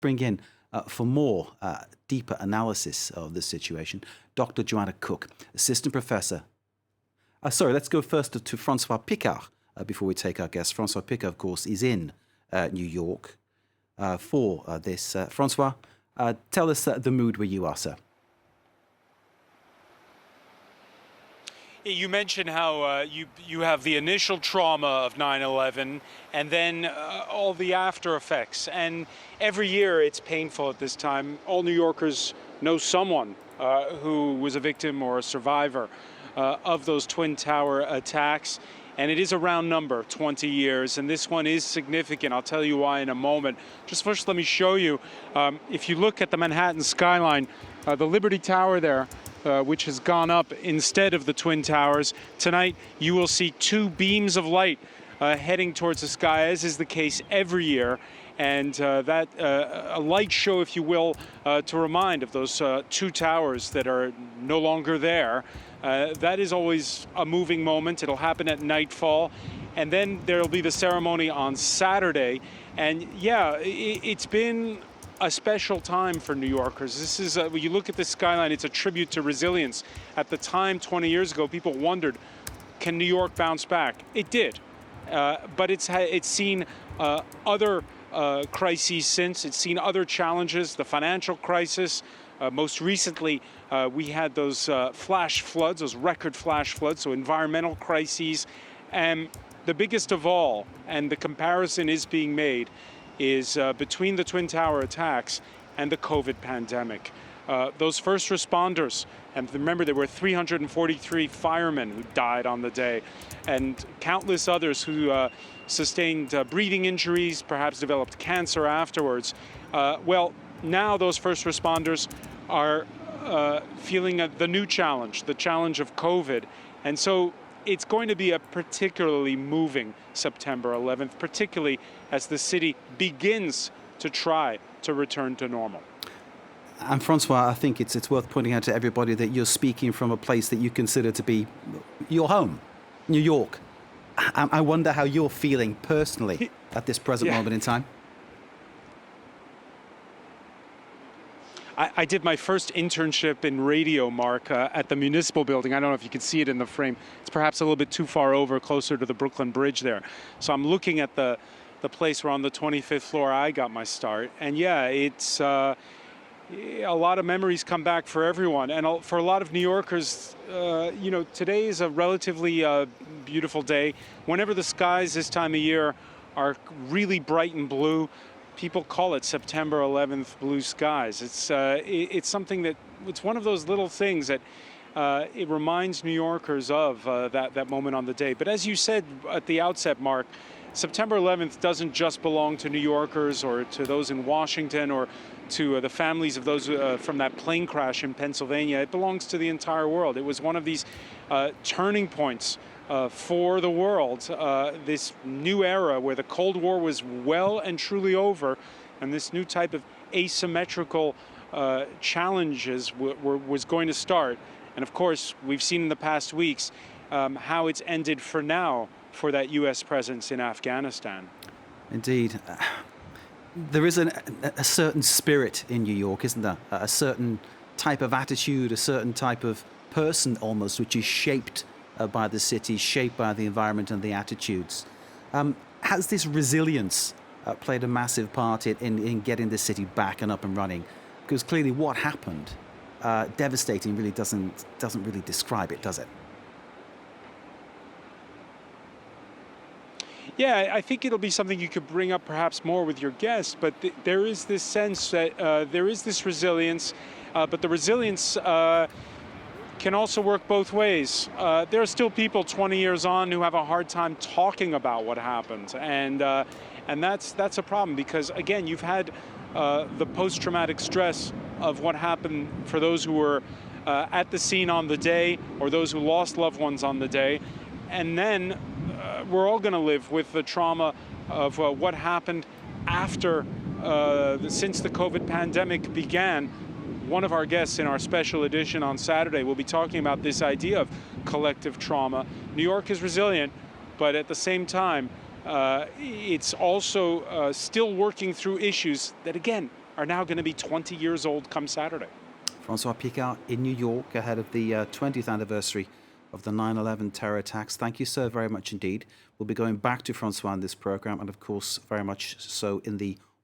bring in for more deeper analysis of the situation, Dr. Joanna Cook, Assistant Professor. Sorry, let's go first to François Picard before we take our guest. François Picard, of course, is in New York for this. François, tell us the mood where you are, sir. You mentioned how you have the initial trauma of 9/11 and then all the after effects. And every year it's painful at this time. All New Yorkers know someone who was a victim or a survivor of those Twin Tower attacks. And it is a round number, 20 years. And this one is significant. I'll tell you why in a moment. Just first, let me show you. If you look at the Manhattan skyline, the Liberty Tower there, which has gone up instead of the Twin Towers. Tonight, you will see two beams of light heading towards the sky, as is the case every year. And a light show, if you will, to remind of those two towers that are no longer there. That is always a moving moment. It'll happen at nightfall. And then there'll be the ceremony on Saturday. And yeah, it's been a special time for New Yorkers. This is, when you look at the skyline, it's a tribute to resilience. At the time, 20 years ago, people wondered, can New York bounce back? It did, but it's seen other crises since. It's seen other challenges, the financial crisis. Most recently, we had those flash floods, those record flash floods, so environmental crises. And the biggest of all, and the comparison is being made, is between the Twin Tower attacks and the COVID pandemic. Those first responders, and remember there were 343 firemen who died on the day, and countless others who sustained breathing injuries, perhaps developed cancer afterwards. Well, now those first responders are feeling the new challenge, the challenge of COVID. And so it's going to be a particularly moving September 11th, particularly as the city begins to try to return to normal. And Francois, I think it's worth pointing out to everybody that you're speaking from a place that you consider to be your home, New York. I wonder how you're feeling personally at this present moment in time. I did my first internship in radio, Mark, at the Municipal Building. I don't know if you can see it in the frame. It's perhaps a little bit too far over, closer to the Brooklyn Bridge there. So I'm looking at the place where on the 25th floor I got my start. And yeah, it's a lot of memories come back for everyone. And for a lot of New Yorkers, you know, today is a relatively beautiful day. Whenever the skies this time of year are really bright and blue, people call it September 11th blue skies. It's something that, it's one of those little things that it reminds New Yorkers of that moment on the day. But as you said at the outset, Mark, September 11th doesn't just belong to New Yorkers or to those in Washington or to the families of those from that plane crash in Pennsylvania. It belongs to the entire world. It was one of these turning points for the world, this new era where the Cold War was well and truly over, and this new type of asymmetrical challenges was going to start. And of course, we've seen in the past weeks how it's ended for now for that U.S. presence in Afghanistan. Indeed. There is a certain spirit in New York, isn't there? A certain type of attitude, a certain type of person almost, which is shaped by the city, shaped by the environment and the attitudes. Has this resilience played a massive part in getting the city back and up and running? Because clearly what happened, devastating, really doesn't really describe it, does it? Yeah, I think it'll be something you could bring up perhaps more with your guests, but there is this sense that there is this resilience, but the resilience can also work both ways. There are still people 20 years on who have a hard time talking about what happened, and that's a problem because, again, you've had the post-traumatic stress of what happened for those who were at the scene on the day or those who lost loved ones on the day, and then we're all going to live with the trauma of what happened after, since the COVID pandemic began. One of our guests in our special edition on Saturday will be talking about this idea of collective trauma. New York is resilient, but at the same time, it's also still working through issues that, again, are now going to be 20 years old come Saturday. François Picard in New York ahead of the 20th anniversary of the 9/11 terror attacks. Thank you so very much indeed. We'll be going back to François in this programme and, of course, very much so in the